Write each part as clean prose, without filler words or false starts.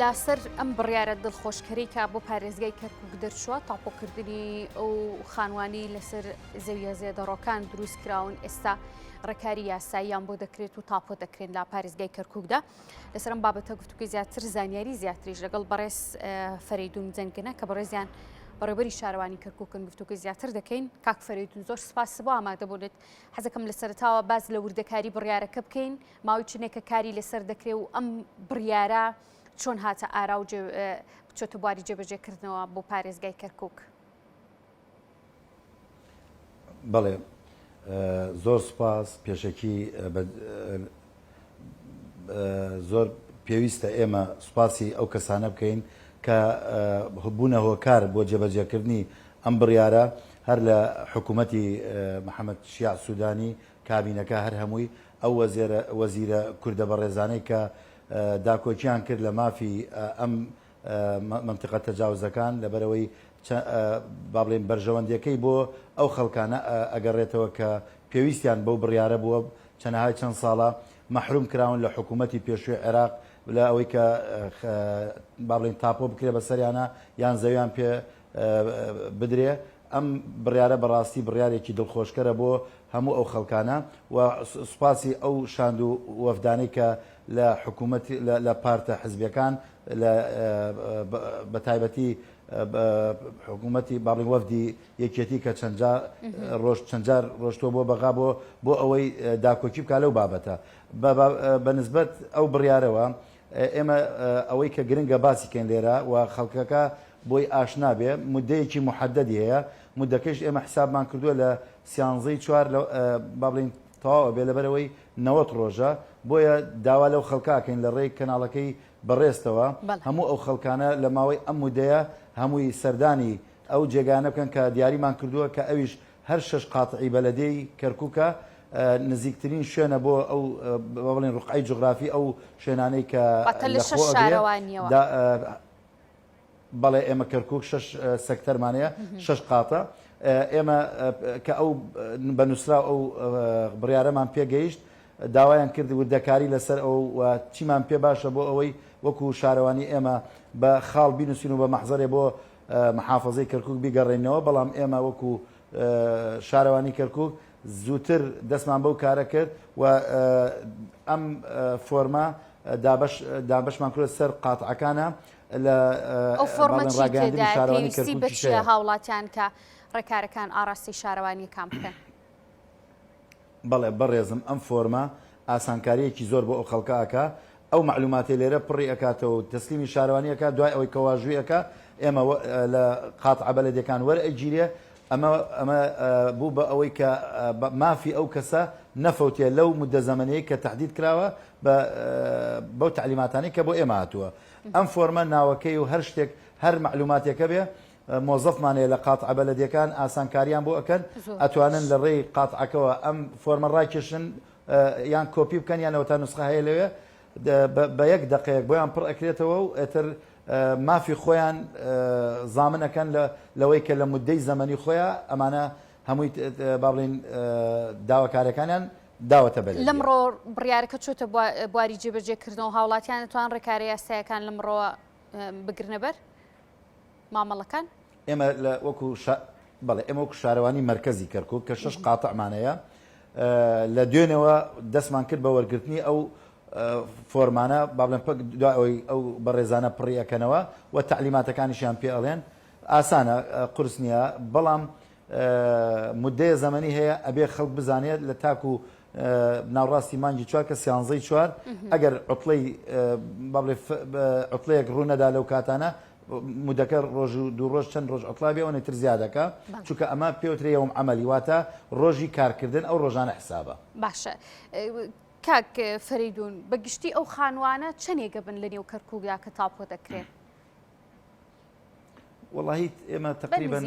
لاسەر ئەم بڕیارە دڵخۆشکەری کا بۆ پارێزگای کەرکووک دەرچووە تاپۆکردنی ئەو خانوانی لەسەر زەویە زێدەڕۆکان دروست کراون ئێستا ڕێکاری یاساییان بۆ دەکرێت و تاپۆ دەکرێت لە پارێزگای کەرکووکدا لەسەر ئەم بابەتە گفتوگوی زیاتر زانیاری زیاتریش لەگەڵ بەڕێز فەریدون جەنگنە کە بەڕێزیان بەڕێوەبەری شارەوانی کەرکووکن گفتوگوی زیاتر دەکەین. کاک فەریدون زۆر سپاس بۆ ئامادە بوونێت. حەزەکەم لە سەرتاوە باز لە وردەکاری بڕیارەکە بکەین، ماوەی چنێکە کاری لەسەر دەکرێت و ئەم بڕیارە چۆن هاتە ئارا و بچۆتە بواری جێبەجێکردنەوە بۆ پارێزگای کەرکووک. بەڵێ زۆر سپاس پێشەکی زۆر پێویستە ئێمە سوپاسی ئەو کەسانە بکەین کە بوونە هۆکار بۆ جێبەجێکردنی ئەم بڕیارە هەر لە حکوومەتی محەممەد شیع سوودانی کابینەکە هەر هەمووی ئەو وەزیرە کوردە بەڕێزانەی کە داکۆکییان کرد لە مافی ئەم منتیقە تەجاوزەکان لەبەرەوەی با بڵێن بەرژەوەندیەکەی بۆ ئەو خەڵکانە ئەگەڕێتەوە کە پێویستیان بەو بڕیارە بووە چەندەهای چەند ساڵە مەحروم کراون لە حکوومەتی پێشووی عێراق لە ئەوەی کە با بڵێن تاپۆ بکرێ بەسەریانە یان زەویان پێ بدرێ. ئەم بڕیارە بەڕاستی بڕیارێکی دڵخۆشکەرە بۆ هەموو ئەو خەڵکانە و سوپاسی ئەو شاند و وەفدانەی کە لە حکوومەت لە پارتە حزبیەکان بە تایبەتی حکوومەتی باڵین وەفدی یەکێتی کە چەندجار ڕۆشتۆ بۆ بەغا بۆ ئەوەی داکۆکی بکە لەو بابەتە بەنسبەت ئەو بڕیارەوە ئێمە ئەوەی کە گرنگە باسیکەین لێرە و خەڵکەکە بۆی ئاشنا بێ مدەیەکی محەددی هەیە مدەکەش ئێمە حسابمان کردووە لە سیانزەی چوار با بڵین تەواوە بێ لەبەرەوەی 90 ڕۆژە بۆیە داوا لەو خەڵکاکەین لە ڕێی کەناڵەکەی بەڕێستەوە هەموو ئەو خەڵکانە لە ماوەی ئەم مودەیە هەمووی سەردانی ئەو جێگانە بکەن کە دیاریمان کردووە کە ئەویش هەر 6 قاتعی بەلەدەی کەرکووکە نزیکترین شوێنە بۆ ئەو بڵێن ڕقعی جوغرافی ئەو شوێنانەی کە بەڵێ ئێمە کەرکووک 6 سەکتەرمانەیە 6 قاتە ئێمە کە ئەو بەنووسرا ئەو بڕیارەمان پێگەیشت داوایان کرد وردەکاری لەسەر ئەو چیمان پێ باشە بۆ ئەوەی وەکو شارەوانی ئێمە بە خاڵ بینوسین و بە مەحزەرێ بۆ محافەزەی کەرکووک بیگەڕێنەوە بەڵام ئێمە وەکو شارەوانی کەرکووک زووتر دەستمان بەو کارە کرد و ئەم فۆرمە دابشمان کرد سەر قاتعەکانە لە ڕاگەاندنی شارەوانی کەرکووک هاوڵاتیان کە ڕێکارەکان ئاراستی شارەوانی کام بکەن. بەڵێ بەڕێزم ئەم فۆرمە ئاسانکاریەکی زۆر بۆ ئەو خەڵکەکە ئەو معلوماتی لێرە پڕی ئەکاتەوە و تەسلیمی شارەوانیەکە دوای ئەوەی کەواژوویەکە ئێمە لە قاتعە بەلەدەکان وەرئەگیرێ ئەمە بوو بە ئەوەی کە مافی ئەو کەسە نەفەوتێ لەو مدە زەمەنەیە کە تهدید کراوە بەو تعلیماتانی کە بۆ ئێمە هاتووە. ئەم فۆرمە ناوەکەی و هەر شتێک هەر معلوماتێکە بێ مۆزەفمانەیە لە قاتعە بەلەدەکان ئاسانکاریان بۆ ئەکەن ئەتوانن لە ڕێی قاتعەکەوە ئەم فۆرمە ڕاکێشن یان کۆپی بکەن یانەوە تا نوسخە هەیە لەوێ بە 1 دقەیەک بۆیان پڕ ئەکرێتەوە و ئێتر مافی خۆیان زامنەکەن لەوەی کە لە مدەی زەمەنی خۆیان ئەمانە هەمووی با بڵێن داواکاریەکانیان داوەتە بەلێ. لەمڕۆ بڕیارەکە چۆتە بواری جێبەجێکردنەوە هاوڵاتیان دەتوان ڕێکاری یاساییەکان لەمڕۆوە بگرنە بەر مامەڵەکان. ئێمە وەکو بەڵێ ئێمە وەکو شارەوانی مەرکەزی کەرکووک کە 6 قاتعمانەیە لە دوێنەوە دەستمان کرد بە وەرگرتنی ئەو فۆرمانە با بڵێن دوای ئەو بەڕێزانە پڕیەکەنەوە و تعلیماتەکانیشیان پێ ئەڵێن ئاسانە قورس نییە بەڵام مدەیە زەمەنی هەیە ئەبێ خەڵک بزانێت لە تاکو ناوڕاستی مانگی 4 کە سیانزەی 4 ئەگەر عوتڵەی با بڵێ عوتڵەیەک ڕوونەدا لەو کاتانە مدەکە ڕۆژ و دوو ڕۆژ چەند ڕۆژ عوتڵا بێ ئەوەی تر زیادەکە چونکە ئەمە پێوترێ یەوم عەمەلی واتە ڕۆژی کارکردن ئەو ڕۆژانە حسابە. باشە کاک فەریدون بەگشتی ئەو خانوانە چەندێکە بن لە نێو کەرکووکدا کە تاپۆ دەکرێت؟ وەڵاهی ئێمە تقریبەن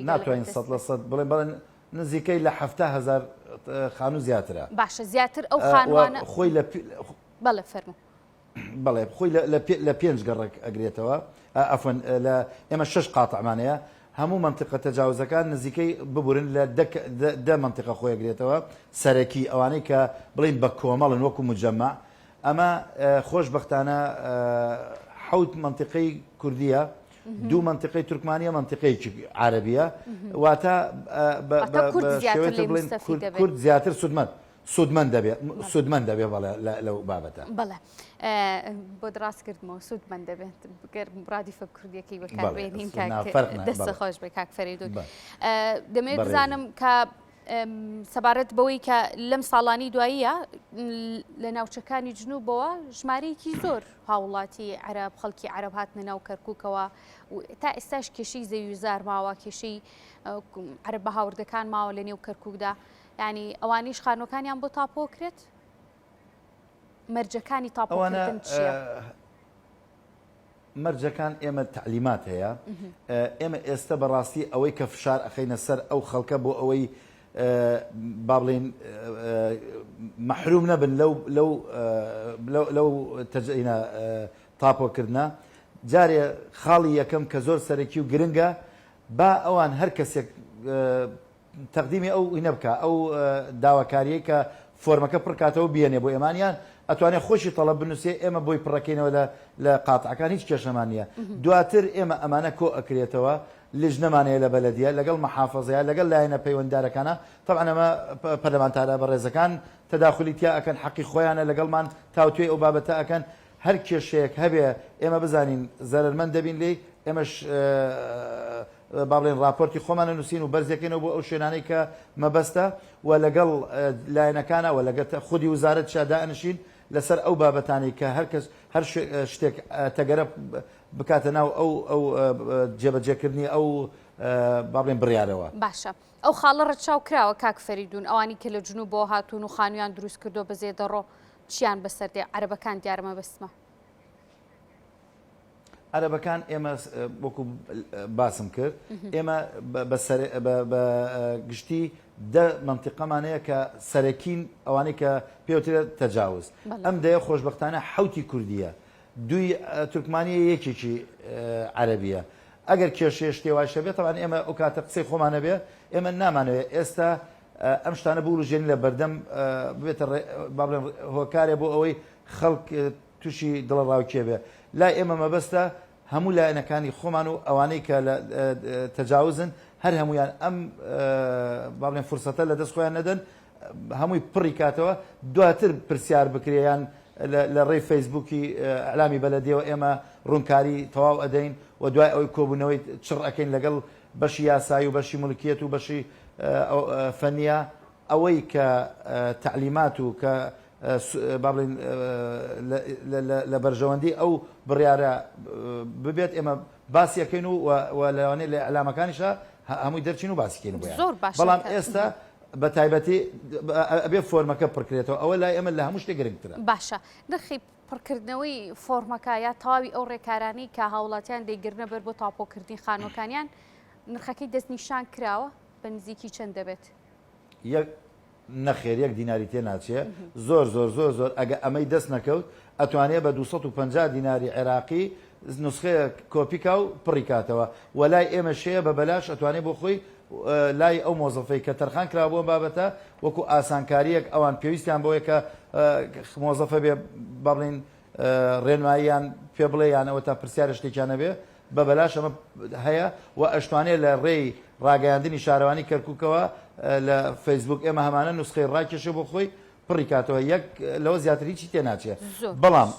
ناتوانین 100% بڵێن نزیکەی لە 7,000 خانوو زیاترە. باشە زیاتر ئەو خانوانە خۆی لە بەڵێ فەرموو بەڵێ خۆی لە 5 گەڕێک ئەگرێتەوە ئەفەن لە ئێمە 6 قاتعمانەیە هەموو منتیقە تەجاوزەکان نزیکەی ببورن لە 10 منتیقە خۆی ئەگرێتەوە سەرەکی ئەوانەی کە بڵین بە کۆمەڵن وەکو مجەمع ئەمە خۆشبەختانە حوت منطقەی کوردیە دوو منطقەی تورکمانیە منطقەیەکی عربیە واتە بڵێن کورد زیاتر سوودمەند دەبێت بەڵێ لەو بابەتە بەڵێ بۆ دراست کردمەوە سوودمەند دەبێت گەر ڕادیفە کوردیەکەی بەکاربێنین دەستە خۆش بێ کاک فەریدون دەمێت بزانم کە سەبارەت بەوەی کە لەم ساڵانی دواییە لە ناوچەکانی جنوبەوە ژمارەیەکی زۆر هاوڵاتی عەرەب خەڵکی عەرەب هاتنە ناو کەرکووکەوە تا ئێستاش کێشەی زەویزار ماوە کێشەی عەرەب بە هاوردەکان ماوە لە نێو کەرکووکدا ینی ئەوانیش خانوەکانیان بۆ تاپۆ کرێت مەرجەکانی تاپۆکردن چییە؟ مەرجەکان ئێمە تعلیمات هەیە ئێمە ئێستا بەڕاستی ئەوەی کە فشار ئەخەینە سەر ئەو خەڵکە بۆ ئەوەی با بڵێن مەحروم نەبن لەو تەجینە تاپۆکردنە جارێ خاڵی یەکەم کە زۆر سەرەکی و گرنگە با ئەوان هەر کەسێک تەقدیمی ئەو هینە بکە ئەو داواکاریەی کە فۆرمەکە پڕکاتەوە بێنێ بۆ ئێمانیان ئەتوانێت خۆشی تەڵەب بنووسێ ئێمە بۆی پڕەکەینەوە لە قاتعەکان هیچ کێشەمان نییە دواتر ئێمە ئەمانە کۆ ئەکرێتەوە لژنەمانەیە لە بەلەدیە لەگەڵ مەحافەزەیە لەگەڵ لایەنە پەیوەنددارەکانە طبعا ئەمە پەرلەمانتارە بەڕێزەکان تەداخلی تیا ئەکەن حەقی خۆیانە لەگەڵمان تاوتوێ ئەو بابەتە ئەکەن هەر کێشەیەک هەبێ ئێمە بزانین زەرمەند دەبین لێ ئێمەش با بڵێن راپۆرتی خۆمانە نووسین و بەرزەکەینەوە بۆ ئەو شوێنانەی کە مەبەستە و لەگەڵ لایەنەکانە و لەگەڵ خودی وزارەت شادا ئەنشین لەسەر ئەو بابەتانی کە هەر شتێک تەگەرە بکاتە ناو ئەو جێبەجێکردنی ئەو با بڵێن بڕیارەوە باشە ئەو خاڵە ڕەتچاو کراوە کاک فەریدون ئەوانی کە لە جنوبەوە هاتوون و خانوویان دروست کردو بە زێدەڕۆ چیان بەسەردێ عەرەبەکان دیارمە بەسمە عەرەبەکان ئێمە وەکو باسم کرد ئێمە بە گشتی دە منتیقەمانەیە کە سەرەکین ئەوانەی کە پێوترە تەجاوز ئەم دەیە خۆشبەختانە حوتی کوردیە دوی تورکمانیە یەکێکی عەرەبیە ئەگەر کێشەیە شتێواشە بێت تەوان ئێمە ئەو کاتە قسەی خۆمانە بێ ئێمە نامانەوێت ئێستا ئەم شتانە بوروژێنی لە بەردەم ببێتە با بڵێن هۆکارێ بۆ ئەوەی خەڵک تووشی دڵڕاوکێ بێ لای ئێمە مەبەستە هەموو لایەنەکانی خۆمان و ئەوانەی کە لە تەجاوزن هەر هەمویان ئەم با بڵێن فرسەتە لە دەست خۆیان نەدەن هەمووی پڕی کاتەوە دواتر پرسیار بکرێیان لە ڕێی فەیسبووکی ئەعلامی بەلەدیەوە ئێمە ڕوونکاری تەواو ئەدەین و دوای ئەوی کۆبوونەوەی چڕ ئەەکەین لەگەڵ بەشی یاسایی و بەشی مولکیەت و بەشی فەنیە ئەوەی کە تعلیمات و کە با بڵێن لە بەرژەوەندی ئەو بڕیارە ببێت ئێمە باسیەکەین و لەوانەیە لە ئەعلامەکانیشە هەمووی دەرچین و باسیکەین بۆیان بەڵام ئێستا بە تایبەتی ئەبێ فۆرمەکە پڕکرێتەوە ئەوە لای ئێمە لە هەموو شتێک گرنگترە باشە نرخی پڕکردنەوەی فۆرمەکە یا تەواوی ئەو ڕێکارانەی کە هاوڵاتیان دەیگرنە بەر بۆ تاپۆکردنی خانووەکانیان نرخەکەی دەستنیشان کراوە بە نزیکی چەند دەبێت نەخێر یەک دیناری تێ ناچێ زۆر ئەگە ئەمەی دەست نەکەوت ئەتوانێت بە 250 دیناری عێراقی نسخەیە کۆپیکا و پڕی کاتەوە وەلای ئێمە شەیە بە بەلاش ئەتوانێت بۆ خۆی لای ئەو مۆزەفەی کە تەرخان کرا بۆ بابەتە وەکو ئاسانکاریەک ئەوان پێویستیان بۆیە کە مۆزەفە بێ با بڵێن ڕێنماییان پێ بڵێیانەوە تا پرسیارە شتێکیانە بێ بە بەلاش ئەمە هەیە و ئەشتوانێت لە ڕێی ڕاگەیاندنی شارەوانی کەرکووکەوە لە فەیسبوک ئێمە هەمانە نسخەی ڕاکێشە بۆ خۆی پڕی کاتەوە یەک لەوە زیاتر هیچی تێ ناچێت بەڵام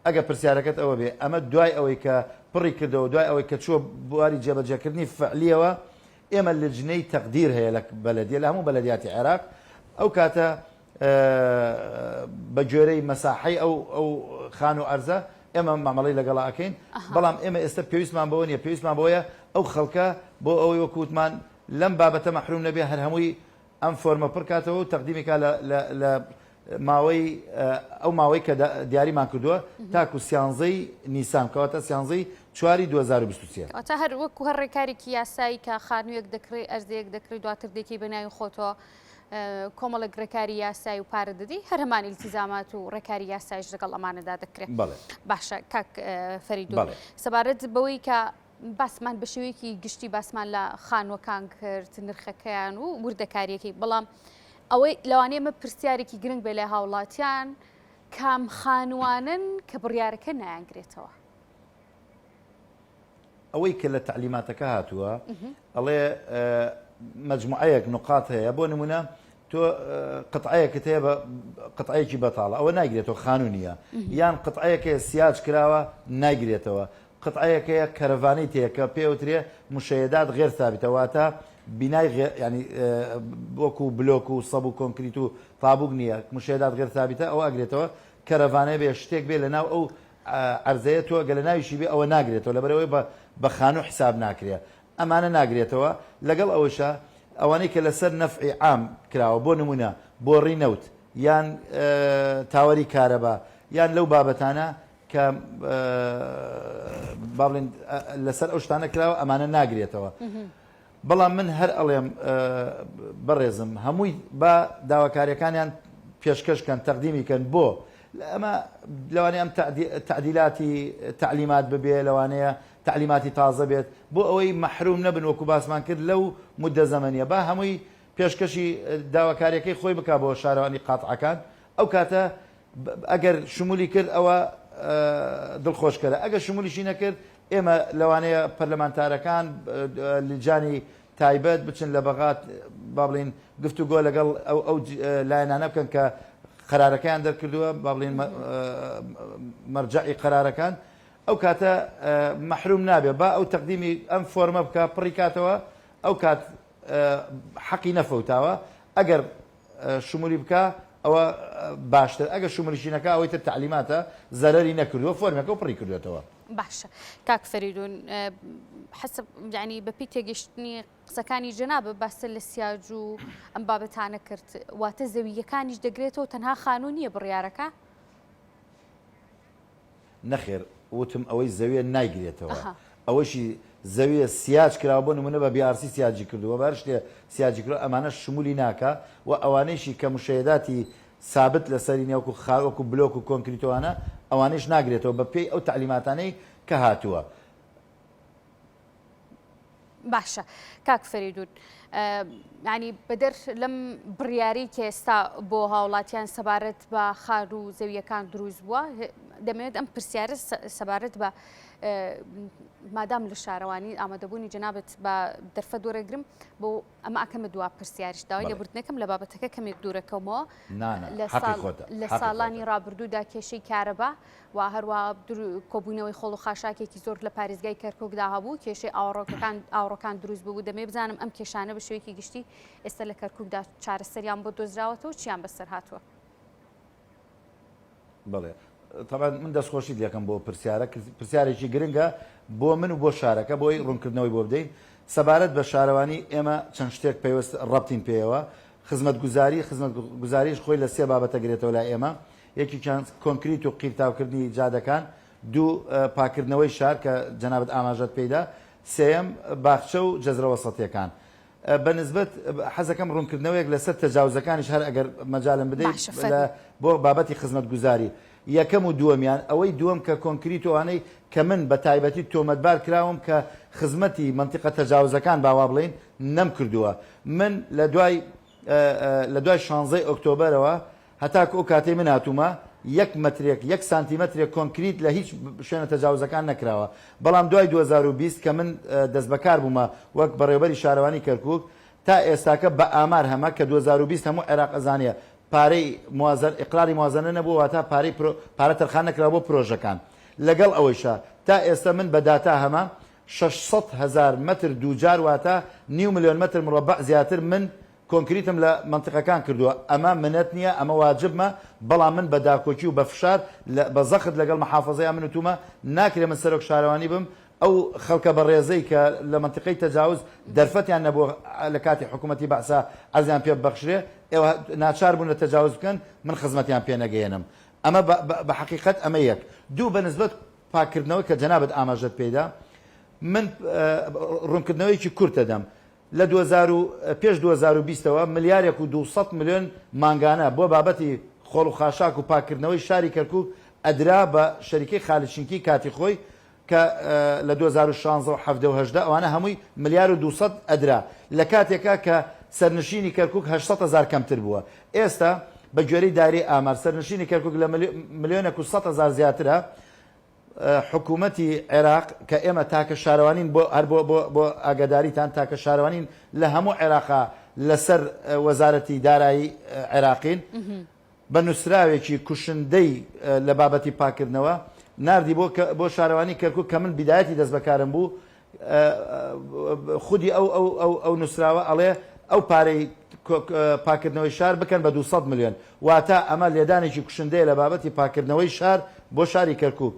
ئەگە پرسیارەکەت ئەوە بێ ئەمە دوای ئەوەی کە پڕی کردەوە دوای ئەوەی کە چووە بواری جێبەجێکردنی فعلیەوە ئێمە لجنەی تەقدیر هەیە لە بەلەدیە لە هەموو بەلەدیاتی عێراق ئەو کاتە بە گوێرەی مەساحەی ئەو خان و ئەرزە ئێمە مامەڵی لەگەڵا ئەکەین بەڵام ئێمە ئێستا پێویستمان بەوە نیە پێویستمان بۆیە ئەو خەڵکە بۆ ئەوەی وەکووتمان لەم بابەتە مەحروم نەبێ هەر هەمووی ئەم فۆرمە پڕکاتەوە و تەقدیمێکا لە ماوەی ئەو ماوەی کە دیاریمان کردووە تاکو سیانزەی نیسان کەواتە سیانزەی 4 2023 تا هەر وەکو هەر ڕێکارێکی یاسایی کە خانوویەک دەکرێت ئەرزەیەک دەکرێت دواتر دێکی بەناوی خۆتەوە کۆمەڵک ڕێکاری یاسایی و پارە دەدی هەر هەمان ئیلتیزامات و ڕێکاری یاسایش لەگەڵ ئەمانەدا دەکرێت باشە کاک فەریدون سەبارەت بەوەی کە باسمان بە شێوەیەکی گشتی باسمان لە خانووەکان کرد نرخەکەیان و وردەکاریەکەی بەڵام ئەوەی لەوانەیە ئەمە پرسیارێکی گرنگ بێ لە هاوڵاتیان کام خانوانن کە بڕیارەکە نایانگرێتەوە؟ ئەوەی کە لە تعلیماتەکە هاتووە ئەڵێ مجموعەیەک نقاط هەیە بۆ نمونە تۆ قطعەیەکت هەیە بە قطعەیەکی بەتاڵە ئەوە ناگرێتەوە خانوونیە یان قطعەیەکە سیاج کراوە ناگرێتەوە قطعەیەکەیە کەرەڤانەی تێکە پێوترێ مشەیەدات غێر ثابتەواتە بینای ینی وەکو بلۆک و سەب و کۆنکریت و تابوک نییە مشەیەدات غێر ثابتە ئەوە ئەگرێتەوە کەرەڤانەیە بێ شتێک بێ لەناو ئەو عەرزەیە تۆ گە لە ناویشی بێ ئەوە ناگرێتەوە لەبەرەوەی بە خانوو حساب ناکرێ ئەمانە ناگرێتەوە لەگەڵ ئەوەشە ئەوانەی کە لەسەر نەفعی عام کراوە بۆ نمونە بۆ ڕینەوت یان تاوەری کارەبا یان لەو بابەتانە کە با بڵێن لەسەر ئەو شتانە کراوە ئەمانە ناگرێتەوە بەڵام من هەر ئەڵێم بەڕێزم هەمووی بە داواکاریەکانیان پێشکەشکەن تەقدیمیکەن بۆ ئەمە لەوانەیە ئەم تعدیلاتی تعلیمات ببێ لەوانەیە تعلیماتی تازە بێت بۆ ئەوەی مەحروم نەبن وەکو باسمان کرد لەو مدە زەمەنیە با هەمووی پێشکەشی داواکاریەکەی خۆی بک بۆ شارەوانی قاتعەکان ئەو کاتە ئەگەر شمولی کرد ئەوە دڵخۆشکەرە ئەگەر شمولیشی نەکرد ئێمە لەوانەیە پەرلەمانتارەکان لجانی تایبەت بچن لە بەغات با بڵین گفتوگۆ لەگەڵ ئەو لایەنانە بکەن کە قرارەکەیان دەرکردووە با بڵین مەرجعی قرارەکان ئەو کاتە مەحروم نابێ با ئەو تەقدیمی ئەم فۆرمە بکە پڕی کاتەوە ئەو کات حەقی نەفەوتاوە ئەگەر شمولی بکە ئەوە باشتر ئەگەر شمولیشی نەکە ئەوەی تر تعلیماتە زەرەری نەکردووە فۆرمەکە و پڕی کردوێتەوە. باشە کاک فەریدون حسب ینی بەپی تێگەشتنی قسەکانی جەنابە باسە لە سیاج و ئەم بابەتانە کرد واتە زەویەکانیش دەگرێتەوە تەنها خانوو نییە بڕیارەکە؟ نەخێر وتم ئەوەی زەویە نایگرێتەوە ئەوەشی زەویە سیاج کراوە بۆ نمونە بە بیارسی سیاجی کردووە بە شتێ سیاجی کردو ئەمانە شمولی ناکە و ئەوانەیشی کە مشەیەداتی ثابت لەسەری نێوەکو خاوەکو بلۆک و کۆنکریتوانە ئەوانەیش ناگرێتەوە بە پێی ئەو تعلیماتانەی کە هاتووە. باشە کاک فەریدون ینی بەدەر لەم بڕیاری کە ئێستا بۆ هاوڵاتیان سەبارەت بە خار و زەویەکان دروست بووە دەمەوێت ئەم پرسیارە سەبارەت بە مادام لە شارەوانی ئامادەبوونی جەنابەت بە دەرفە دوورەگرم بۆ ئەمە ئەکەمە دووا پرسیارش داوای لێبوردنەکەم لە بابەتەکە کەمێک دوورەکەمەوە لە ساڵانی ڕابردوودا کێشەی کارەبا و هەروە کۆبوونەوەی خۆڵ و خاشاکێکی زۆر لە پارێزگای کەرکووکدا هەبوو کێشەی ئاوڕۆکان دروست بوو دەمێ بزانم ئەم کێشانە بە شێوەیەکی گشتی ئێستا لە کەرکووکدا چارەسەریان بۆ دۆزراوەتەوە چیان بەسەر هاتووە؟ بەڵێ طبعا من دەستخۆشی دەکەم بۆ پرسیارێکی گرنگە بۆ من و بۆ شارەکە بۆی ڕوونکردنەوەی بۆ بدەین سەبارەت بە شارەوانی ئێمە چەند شتێک پێوەست ڕەبتین پێیەوە خزمەتگوزاریش خۆی لە سێ بابەتە گرێتەوە لای ئێمە یەکی کۆنکریت و قیرتاوکردنی جادەکان دوو پاکردنەوەی شار کە جەنابەت ئاماژەت پێیدا سێەم باخچە و جەزرە وەسەتیەکان بەنسبەت حەزەکەم ڕوونکردنەوەیەک لەسەر تەجاوزەکانیش هەر ئەگەر مەجالم بدەیت بۆ بابەتی خزمەتگوزاری یەکەم و دووەمیان ئەوەی دووەم کە کۆنکریت وانەی کە من بە تایبەتی تۆمەتبار کراوم کە خزمەتی منتیقە تەجاوزەکان باوا بڵین نەم کردووە من لە دوای 16 ئۆکتۆبەرەوە هەتاکە ئەو کاتەی من هاتوومە 1 مەترێک 1 سانتیمەترێک کۆنکریت لە هیچ شوێنە تەجاوزەکان نەکراوە بەڵام دوای 2020 کە من دەست بەکار بوومە وەک بەڕێوەبەری شارەوانی کەرکووک تا ئێستاکە بە ئامار هەمە کە 2020 هەموو عێراق ئەزانیە پارەی ئیقراری موازنە نەبوو واتە پارە تەرخان نەکراوە بۆ پرۆژەکان لەگەڵ ئەوەیشە تا ئێستا من بە داتا هەمە 600,000 متر دووجار واتە 9 ملیۆن متر مربع زیاتر من کۆنکریتم لە منطقەکان کردووە ئەمە منەت نییە ئەمە واجبمە بەڵام من بە داکۆکی و بە فشار بە زەخت لەگەڵ محافەزەیە من وتومە ناکرێ من سەرۆک شارەوانی بم ئەو خەڵکە بەڕێزەی کە لە منطقەی تەجاوز دەرفەتیان نەبووە لە کاتی حکوومەتی بەعسا ئەرزیان پێ ببەخشرێ ئێوە ناچار بوون لە تەجاوز بکەن من خزمەتیان پێ نەگەێنم ئەمە بە حقیقەت ئەمە یەک دوو بەنسبەت پاکردنەوەی کە جەنابەت ئاماژەت پێدا من ڕوونکردنەوەیکی کورت دەدەم لە پێش 2020ەوە ملیارێک و 200 ملیۆن مانگانە بۆ بابەتی خۆڵ و خاشاک و پاکردنەوەی شاری کەرکووک ئەدرا بە شەریکەی خالیچینکی کاتی خۆی کە لە 2016 و 2018 ئەوانە هەمووی ملیار و 200 ئەدرا لە کاتێکا کە سەرنشینی کەرکووک 800,000 کەمتر بووە ئێستا بە گوێرەی دایرەی ئامار سەرنشینی کەرکک لە 1,100,000 زیاترە. حکوومەتی عێراق کە ئێمە تاکە شارەوانین بۆ ئاگاداریتان تاکە شارەوانین لە هەموو عێراقا لەسەر وەزارەتی دارایی عێراقین بە نووسراوێکی کوشندەی لە بابەتی پاکردنەوە نردی بۆ شارەوانی کەرکک کە من بیدایەتی دەست بەکارم بوو خودی ئەو نووسراوە ئەڵێ ئەو پارەی پاکردنەوەی شار بکەن بە 200 میلیۆن واتە ئەمە لێدانێکی کوشندەیە لە بابەتی پاکردنەوەی شار بۆ شاری کەرکوک.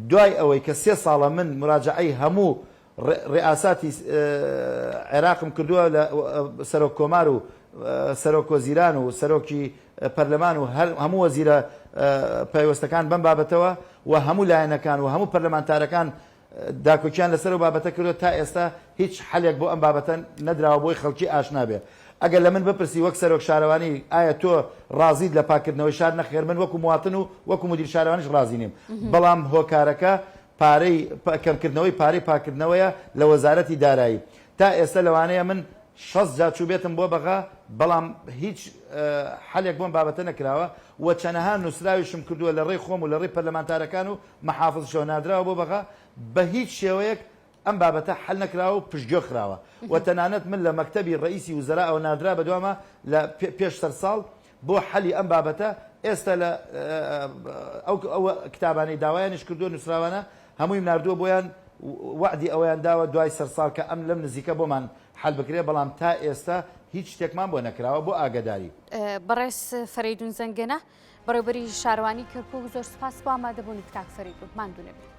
دوای ئەوەی کە 3 ساڵە من مراجعەی هەموو ڕئاساتی عێراقم کردووە لە سەرۆک کۆمار و سەرۆک وەزیران و سەرۆکی پەرلەمان و هەموو وەزیرە پەیوەستەکان بەم بابەتەوە و هەموو لایەنەکان و هەموو پەرلەمانتارەکان داکۆکیان لەسەر و بابەتە کردو تا ئێستا هیچ حەلێک بۆ ئەم بابەتە نەدراوە بۆی خەڵکی ئاشنا بێ. ئەگەر لە من بپرسی وەک سەرۆک شارەوانی ئایا تۆ ڕازیت لە پاکردنەوەی شار نەخێر من وەکو مواتن و وەکو مدیر شارەوانیش ڕازی نیم بەڵام هۆکارەکە پارەی کەمکردنەوەی پارەی پاکردنەوەیە لە وەزارەتی دارایی تا ئێستا لەوانەیە من 6 جا چوو بێتم بۆ بەغا بەڵام هیچ حەلێک بۆم بابەتە نەکراوە و چەنەها نووسراویشم کردووە لە ڕێی خۆم و لە ڕێی پەرلەمانتارەکان و مەحافظشەوە نادراوە بۆ بەغا بە هیچ شێوەیەک ئەم بابەتە حل نەکراوە و پشتگوێ خراوە و تەنانەت من لە مەکتەبی ڕئیسی وزەرا ئەو نادرا بەدوامە لە پێش سەر ساڵ بۆ حەلی ئەم بابەتە ئێستا لە ئەو کتابانەی داوایانش کردووە نووسراوانە هەمووی نردووە بۆیان وعدی ئەویان داوە دوای سەر ساڵ کە ئەم لەم نزیکە بۆمان حل بکرێ بەڵام تا ئێستا هیچ شتێکمان بۆ نەکراوە بۆ ئاگاداری. بەڕێز فەریدون زەنگەنە بەڕێوەبەری شارەوانی کەرکوک زۆر سپاس بۆ ئامادەبوونت کاک فەریدون ماندوو نەبێت.